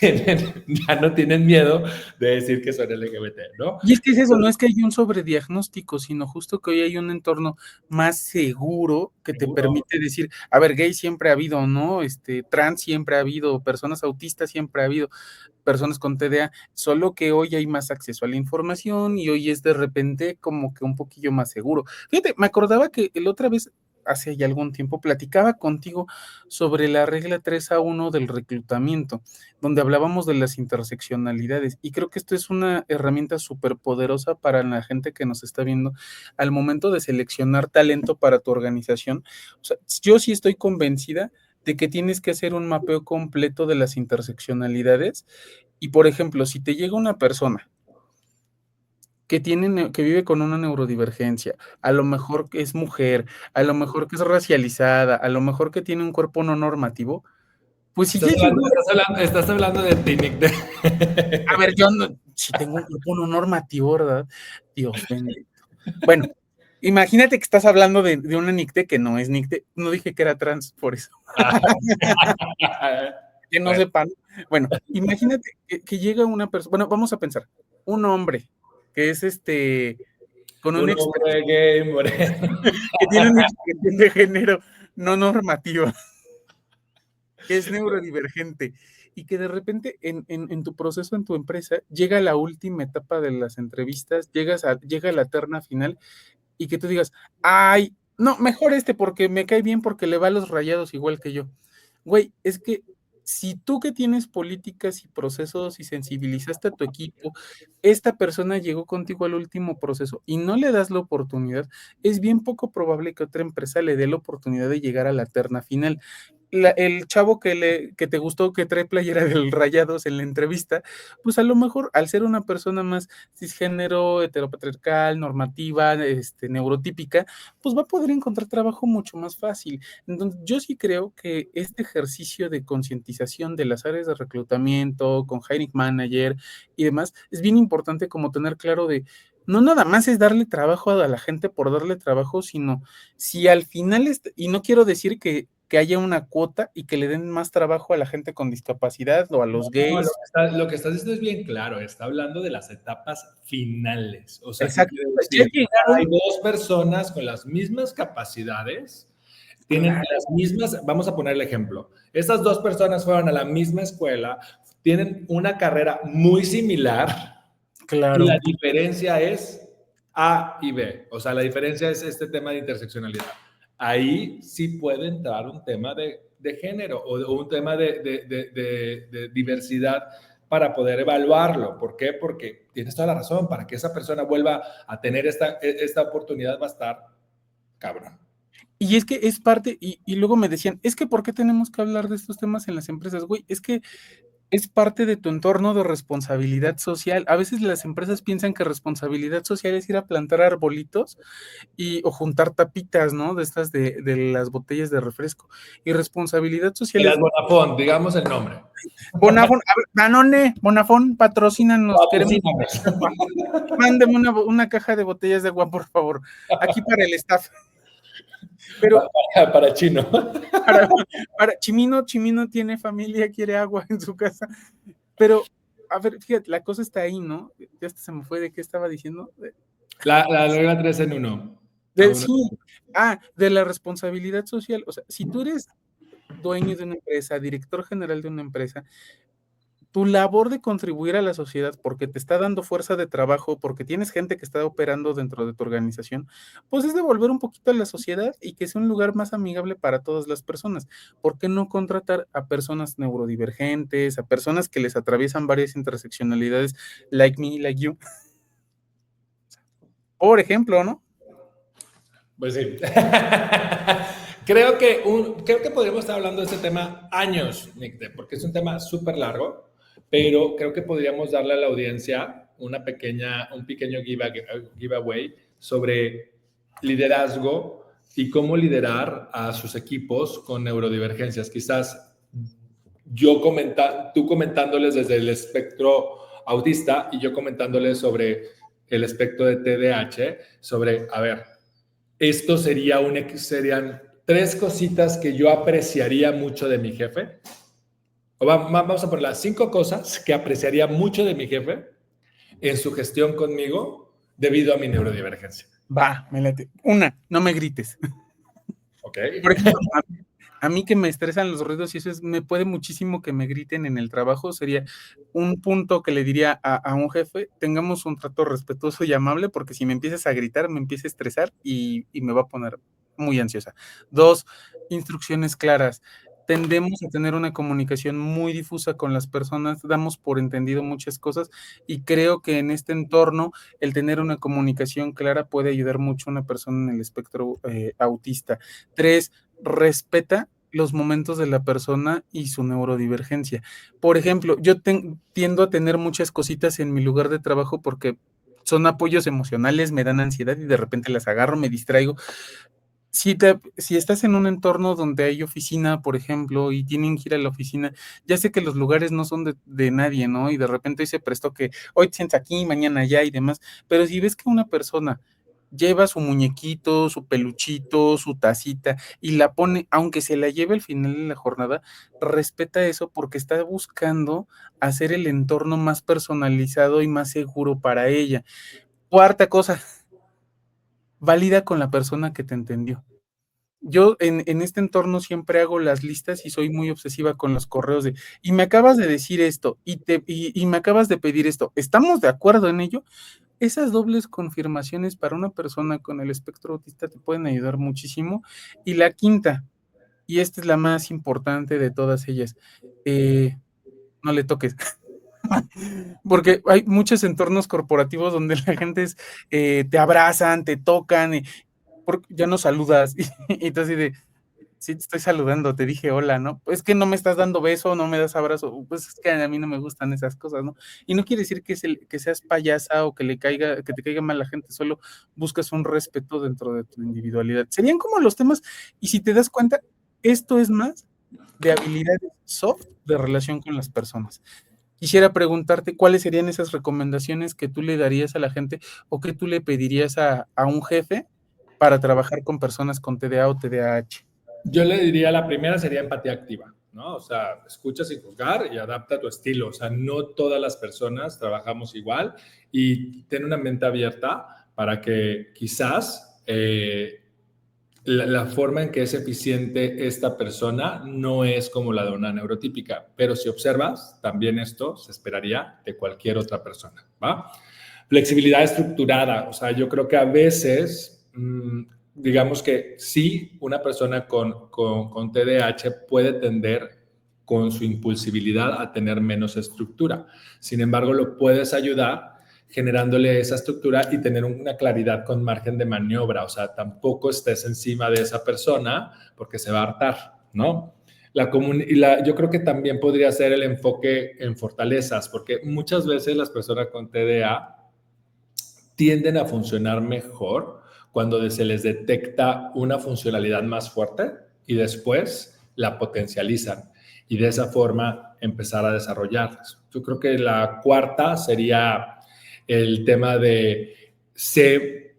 ya no tienen miedo de decir que son LGBT, ¿no? Y es que es eso, no es que hay un sobrediagnóstico, sino justo que hoy hay un entorno más seguro que te permite decir, a ver, gay siempre ha habido, ¿no? Trans siempre ha habido, personas autistas siempre ha habido, personas con TDA, solo que hoy hay más acceso a la información y hoy es de repente como que un poquillo más seguro. Fíjate, me acordaba que la otra vez, hace ya algún tiempo, platicaba contigo sobre la regla 3A1 del reclutamiento, donde hablábamos de las interseccionalidades, y creo que esto es una herramienta súper poderosa para la gente que nos está viendo al momento de seleccionar talento para tu organización. O sea, yo sí estoy convencida de que tienes que hacer un mapeo completo de las interseccionalidades, y por ejemplo, si te llega una persona que vive con una neurodivergencia, a lo mejor que es mujer, a lo mejor que es racializada, a lo mejor que tiene un cuerpo no normativo, pues si ya llegó... Estás hablando de Tinic. A ver, yo no, si tengo un cuerpo no normativo, ¿verdad? Dios bendito. Bueno, imagínate que estás hablando de una NICTE que no es NICTE, no dije que era trans, por eso. Que no sepan. Bueno, imagínate que llega una persona, bueno, vamos a pensar, un hombre que es con un hombre gay moreno. que tiene una expresión de género no normativa, que es neurodivergente, y que de repente en tu proceso, en tu empresa, llega la última etapa de las entrevistas, llega la terna final, y que tú digas, ay, no, mejor porque me cae bien, porque le va a los Rayados igual que yo. Güey, es que si tú que tienes políticas y procesos y sensibilizaste a tu equipo, esta persona llegó contigo al último proceso y no le das la oportunidad, es bien poco probable que otra empresa le dé la oportunidad de llegar a la terna final. El chavo que te gustó, que trae playera del Rayados en la entrevista, pues a lo mejor al ser una persona más cisgénero, heteropatriarcal, normativa, neurotípica, pues va a poder encontrar trabajo mucho más fácil. Entonces, yo sí creo que este ejercicio de concientización de las áreas de reclutamiento, con hiring manager y demás, es bien importante como tener claro de, no nada más es darle trabajo a la gente por darle trabajo, sino si al final, y no quiero decir que haya una cuota y que le den más trabajo a la gente con discapacidad o a los gays. No, lo que estás diciendo es bien claro, está hablando de las etapas finales. O sea, exacto. Hay dos personas con las mismas capacidades, tienen las mismas, vamos a poner el ejemplo, estas dos personas fueron a la misma escuela, tienen una carrera muy similar, claro. Y la diferencia es A y B, o sea, la diferencia es este tema de interseccionalidad. Ahí sí puede entrar un tema de género o un tema de diversidad para poder evaluarlo. ¿Por qué? Porque tienes toda la razón, para que esa persona vuelva a tener esta oportunidad va a estar cabrón. Y es que es parte, y luego me decían, es que ¿por qué tenemos que hablar de estos temas en las empresas? Güey, es que es parte de tu entorno de responsabilidad social. A veces las empresas piensan que responsabilidad social es ir a plantar arbolitos o juntar tapitas, ¿no? De estas de las botellas de refresco. Y responsabilidad social es... Bonafón, digamos el nombre. Bonafón, a ver, Danone, Bonafón, patrocínanos. Mándeme una caja de botellas de agua, por favor. Aquí para el staff. Pero Para Chino. para, Chimino tiene familia, quiere agua en su casa. Pero, a ver, fíjate, la cosa está ahí, ¿no? Ya hasta se me fue de qué estaba diciendo. La regla 3 en 1. Sí, de la responsabilidad social. O sea, si tú eres dueño de una empresa, director general de una empresa, tu labor de contribuir a la sociedad, porque te está dando fuerza de trabajo, porque tienes gente que está operando dentro de tu organización, pues es devolver un poquito a la sociedad y que sea un lugar más amigable para todas las personas. ¿Por qué no contratar a personas neurodivergentes, a personas que les atraviesan varias interseccionalidades, like me, like you? Por ejemplo, ¿no? Pues sí. Creo que podríamos estar hablando de este tema años, Nick, porque es un tema súper largo, pero creo que podríamos darle a la audiencia un pequeño giveaway sobre liderazgo y cómo liderar a sus equipos con neurodivergencias. Quizás tú comentándoles desde el espectro autista y yo comentándoles sobre el espectro de TDAH, sobre, a ver, esto serían 3 cositas que yo apreciaría mucho de mi jefe. Vamos a poner las 5 cosas que apreciaría mucho de mi jefe en su gestión conmigo debido a mi neurodivergencia. Va, me late. Una, no me grites. Ok. Por ejemplo, a mí que me estresan los ruidos y eso me puede muchísimo que me griten en el trabajo, sería un punto que le diría a un jefe, tengamos un trato respetuoso y amable, porque si me empiezas a gritar, me empieza a estresar y me va a poner muy ansiosa. 2, instrucciones claras. Tendemos a tener una comunicación muy difusa con las personas, damos por entendido muchas cosas y creo que en este entorno el tener una comunicación clara puede ayudar mucho a una persona en el espectro autista. 3, respeta los momentos de la persona y su neurodivergencia. Por ejemplo, yo tiendo a tener muchas cositas en mi lugar de trabajo porque son apoyos emocionales, me dan ansiedad y de repente las agarro, me distraigo. Si estás en un entorno donde hay oficina, por ejemplo, y tienen que ir a la oficina, ya sé que los lugares no son de nadie, ¿no? Y de repente hoy se prestó que hoy te sientas aquí, mañana allá y demás, pero si ves que una persona lleva su muñequito, su peluchito, su tacita y la pone, aunque se la lleve al final de la jornada, respeta eso porque está buscando hacer el entorno más personalizado y más seguro para ella. Cuarta cosa, valida con la persona que te entendió. Yo en este entorno siempre hago las listas y soy muy obsesiva con los correos y me acabas de decir esto y me acabas de pedir esto, ¿estamos de acuerdo en ello? Esas dobles confirmaciones para una persona con el espectro autista te pueden ayudar muchísimo. Y la quinta, y esta es la más importante de todas ellas, no le toques. Porque hay muchos entornos corporativos donde la gente te abrazan, te tocan, ya no saludas, y tú así de, sí, te estoy saludando, te dije hola, ¿no? Pues que no me estás dando beso, no me das abrazo, pues es que a mí no me gustan esas cosas, ¿no? Y no quiere decir que seas payasa o que te caiga mal la gente, solo buscas un respeto dentro de tu individualidad. Serían como los temas, y si te das cuenta, esto es más de habilidades soft de relación con las personas. Quisiera preguntarte cuáles serían esas recomendaciones que tú le darías a la gente o que tú le pedirías a un jefe para trabajar con personas con TDA o TDAH. Yo le diría, la primera sería empatía activa, ¿no? O sea, escucha sin juzgar y adapta tu estilo. O sea, no todas las personas trabajamos igual y ten una mente abierta para que quizás la forma en que es eficiente esta persona no es como la de una neurotípica, pero si observas, también esto se esperaría de cualquier otra persona, ¿va? Flexibilidad estructurada, o sea, yo creo que a veces, digamos que sí, una persona con TDAH puede tender con su impulsibilidad a tener menos estructura. Sin embargo, lo puedes ayudar generándole esa estructura y tener una claridad con margen de maniobra. O sea, tampoco estés encima de esa persona porque se va a hartar, ¿no? Yo creo que también podría ser el enfoque en fortalezas, porque muchas veces las personas con TDA tienden a funcionar mejor cuando se les detecta una funcionalidad más fuerte y después la potencializan y de esa forma empezar a desarrollarlas. Yo creo que la cuarta sería el tema de ser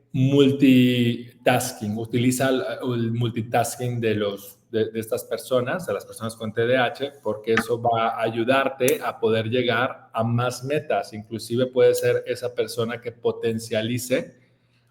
multitasking, utiliza el multitasking de estas personas, de las personas con TDAH, porque eso va a ayudarte a poder llegar a más metas. Inclusive puede ser esa persona que potencialice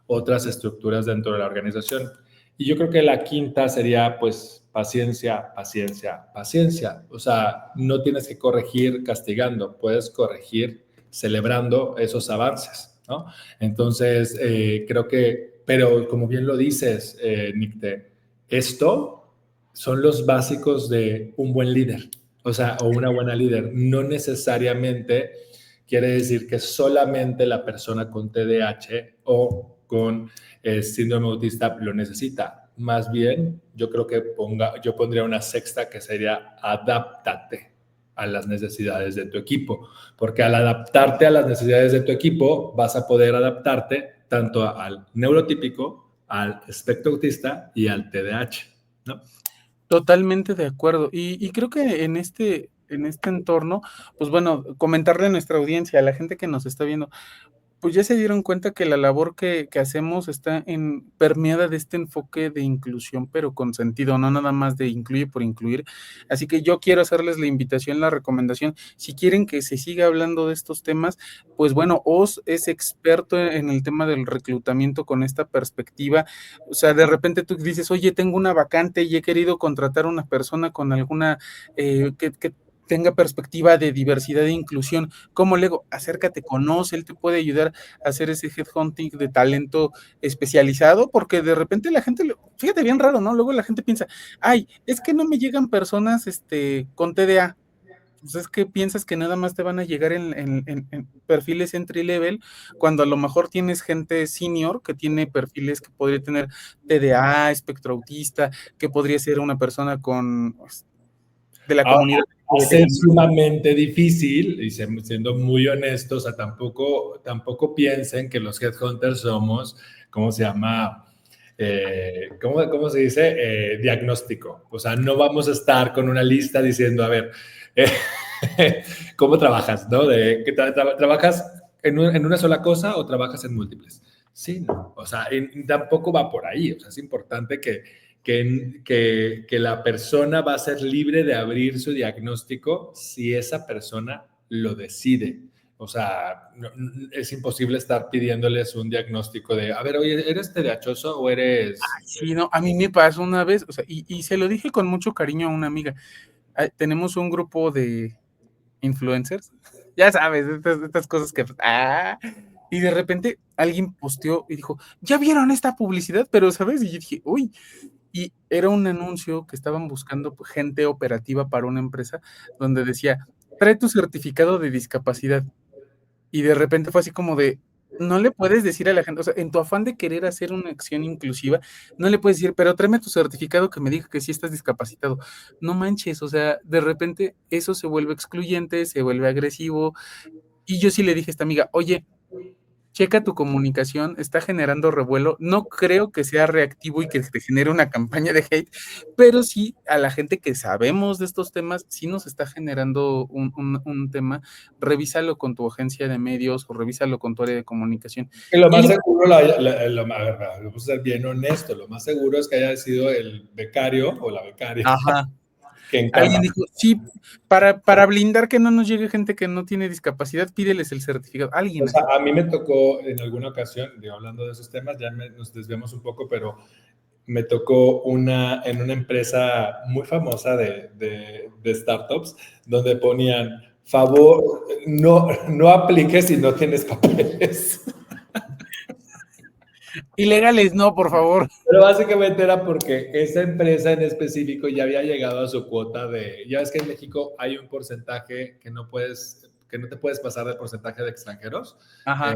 otras estructuras dentro de la organización. Y yo creo que la quinta sería, pues, paciencia, paciencia, paciencia. O sea, no tienes que corregir castigando, puedes corregir celebrando esos avances, ¿no? Entonces, creo que, pero como bien lo dices, Nicte, esto son los básicos de un buen líder, o sea, o una buena líder. No necesariamente quiere decir que solamente la persona con TDAH o con síndrome autista lo necesita. Más bien, yo creo que yo pondría una sexta que sería adáptate a las necesidades de tu equipo, porque al adaptarte a las necesidades de tu equipo vas a poder adaptarte tanto al neurotípico, al espectro autista y al TDAH, ¿no? Totalmente de acuerdo. Y creo que en este entorno, pues bueno, comentarle a nuestra audiencia, a la gente que nos está viendo, pues ya se dieron cuenta que la labor que hacemos está permeada de este enfoque de inclusión, pero con sentido, no nada más de incluye por incluir. Así que yo quiero hacerles la invitación, la recomendación. Si quieren que se siga hablando de estos temas, pues bueno, Oz es experto en el tema del reclutamiento con esta perspectiva. O sea, de repente tú dices, oye, tengo una vacante y he querido contratar a una persona con alguna que tenga perspectiva de diversidad e inclusión. ¿Cómo le digo? Acércate, conoce, él te puede ayudar a hacer ese headhunting de talento especializado, porque de repente la gente, fíjate bien raro, ¿no? Luego la gente piensa, ay, es que no me llegan personas con TDA. Pues es que piensas que nada más te van a llegar en perfiles entry level, cuando a lo mejor tienes gente senior que tiene perfiles que podría tener TDA, espectro autista, que podría ser una persona con de la Ahora, comunidad va a ser sumamente difícil, y siendo muy honestos, o sea, tampoco piensen que los headhunters somos, ¿cómo se llama? ¿Cómo se dice? Diagnóstico. O sea, no vamos a estar con una lista diciendo, a ver, eh, ¿cómo trabajas? ¿No? ¿Trabajas en una sola cosa o trabajas en múltiples? Sí, no. O sea, tampoco va por ahí. O sea, es importante que la persona va a ser libre de abrir su diagnóstico si esa persona lo decide. O sea, es imposible estar pidiéndoles un diagnóstico de, a ver, oye, ¿eres TDAHoso o eres...? Sí, no, a mí me pasó una vez, o sea, y se lo dije con mucho cariño a una amiga. Tenemos un grupo de influencers, ya sabes, estas cosas que, y de repente alguien posteó y dijo, ¿ya vieron esta publicidad? Pero, ¿sabes? Y yo dije, uy, y era un anuncio que estaban buscando gente operativa para una empresa donde decía, trae tu certificado de discapacidad. Y de repente fue así como de, no le puedes decir a la gente, o sea, en tu afán de querer hacer una acción inclusiva, no le puedes decir, pero tráeme tu certificado que me diga que sí estás discapacitado. No manches, o sea, de repente eso se vuelve excluyente, se vuelve agresivo. Y yo sí le dije a esta amiga, oye, checa tu comunicación, está generando revuelo. No creo que sea reactivo y que te genere una campaña de hate, pero sí a la gente que sabemos de estos temas, sí nos está generando un tema. Revísalo con tu agencia de medios o revísalo con tu área de comunicación. Que lo más seguro, vamos a ser bien honesto, lo más seguro es que haya sido el becario o la becaria. Ajá. Que encarga. Alguien dijo, sí, para blindar que no nos llegue gente que no tiene discapacidad, pídeles el certificado. Alguien. O sea, a mí me tocó en alguna ocasión, digo, hablando de esos temas, ya nos desviamos un poco, pero me tocó en una empresa muy famosa de startups, donde ponían, favor, no apliques si no tienes papeles. Ilegales, no, por favor. Pero básicamente era porque esa empresa en específico ya había llegado a su cuota ya ves que en México hay un porcentaje que no te puedes pasar del porcentaje de extranjeros. Ajá.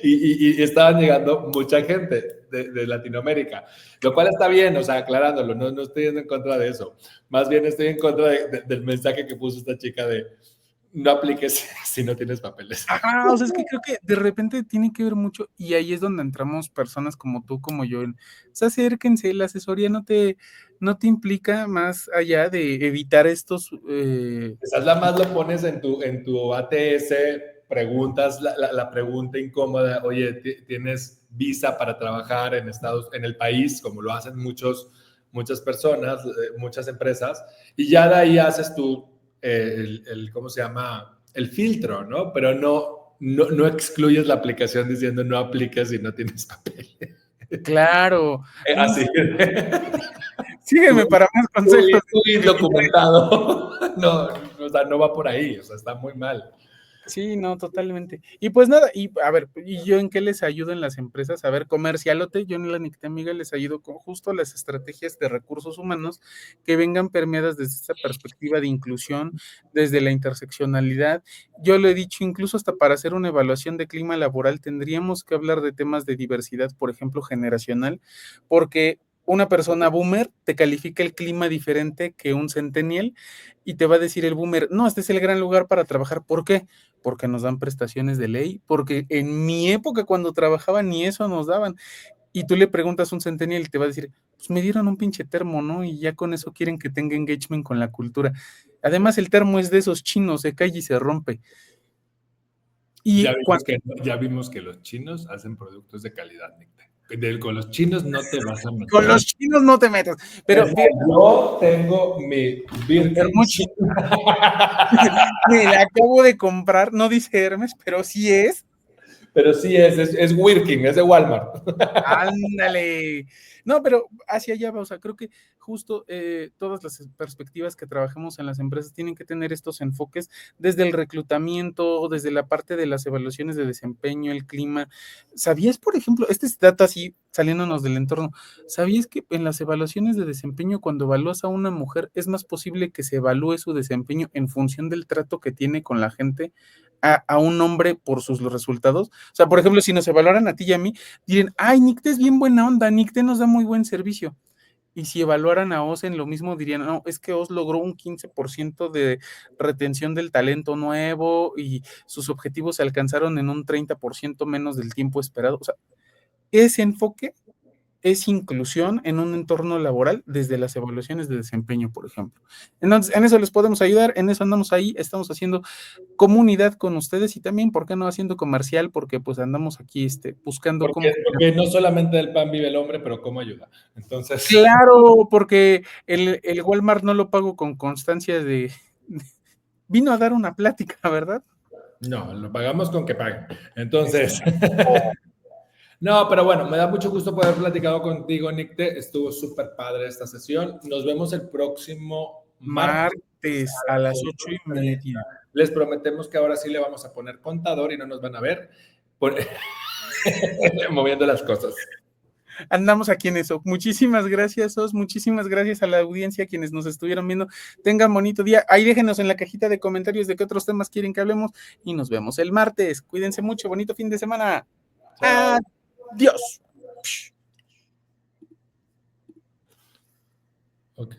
Y estaban llegando mucha gente de Latinoamérica, lo cual está bien, o sea, aclarándolo, no estoy yendo en contra de eso, más bien estoy en contra del mensaje que puso esta chica de no apliques si no tienes papeles. Ajá, o sea, es que creo que de repente tiene que ver mucho, y ahí es donde entramos personas como tú, como yo, o sea, acérquense, la asesoría no te implica más allá de evitar estos... Quizás la más lo pones en tu ATS, preguntas la pregunta incómoda, oye, ¿tienes visa para trabajar en el país, como lo hacen muchas personas, muchas empresas, y ya de ahí haces tú ¿cómo se llama? El filtro, ¿no? Pero no excluyes la aplicación diciendo no apliques si no tienes papel. Claro. Así. Sígueme para más consejos. Tú indocumentado. No, o sea, no va por ahí, o sea, está muy mal. Sí, no, totalmente. Y pues nada, y a ver, ¿y yo en qué les ayudo en las empresas? A ver, Comercialote, yo en la Nicte Amiga les ayudo con justo las estrategias de recursos humanos que vengan permeadas desde esta perspectiva de inclusión, desde la interseccionalidad. Yo lo he dicho, incluso hasta para hacer una evaluación de clima laboral tendríamos que hablar de temas de diversidad, por ejemplo, generacional, porque una persona boomer te califica el clima diferente que un centennial y te va a decir el boomer, no, este es el gran lugar para trabajar. ¿Por qué? Porque nos dan prestaciones de ley, porque en mi época cuando trabajaba ni eso nos daban. Y tú le preguntas a un centennial y te va a decir, pues me dieron un pinche termo, ¿no? Y ya con eso quieren que tenga engagement con la cultura. Además, el termo es de esos chinos, se cae y se rompe. Y ya vimos que los chinos hacen productos de calidad, Nicte. Con los chinos no te vas a meter. Con los chinos no te metas. Pero yo tengo mi Hermochi. Me la acabo de comprar, no dice Hermes, pero sí es. Pero sí es Working, es de Walmart. Ándale. No, pero hacia allá va, o sea, creo que justo todas las perspectivas que trabajamos en las empresas tienen que tener estos enfoques desde el reclutamiento, desde la parte de las evaluaciones de desempeño, el clima. ¿Sabías, por ejemplo, este es dato así, saliéndonos del entorno, ¿sabías que en las evaluaciones de desempeño, cuando evalúas a una mujer, es más posible que se evalúe su desempeño en función del trato que tiene con la gente a un hombre por sus resultados? O sea, por ejemplo, si nos evaluaran a ti y a mí, dirían, ay, Nicte es bien buena onda, Nicte nos da muy buen servicio. Y si evaluaran a Oz en lo mismo, dirían, no, es que Oz logró un 15% de retención del talento nuevo y sus objetivos se alcanzaron en un 30% menos del tiempo esperado. O sea, ese enfoque es inclusión en un entorno laboral desde las evaluaciones de desempeño, por ejemplo. Entonces, en eso les podemos ayudar, en eso andamos ahí, estamos haciendo comunidad con ustedes y también, ¿por qué no haciendo comercial? Porque pues andamos aquí buscando cómo... Porque no solamente del pan vive el hombre, pero cómo ayuda. Entonces... Claro, porque el Walmart no lo pago con constancia de... Vino a dar una plática, ¿verdad? No, lo pagamos con que paguen. Entonces... No, pero bueno, me da mucho gusto poder platicado contigo, Nicte. Estuvo súper padre esta sesión. Nos vemos el próximo martes a las 8:30. Les prometemos que ahora sí le vamos a poner contador y no nos van a ver moviendo las cosas. Andamos aquí en eso. Muchísimas gracias, Os. Muchísimas gracias a la audiencia, quienes nos estuvieron viendo. Tengan bonito día. Ahí déjenos en la cajita de comentarios de qué otros temas quieren que hablemos y nos vemos el martes. Cuídense mucho. Bonito fin de semana. Chao. Adiós. Ok.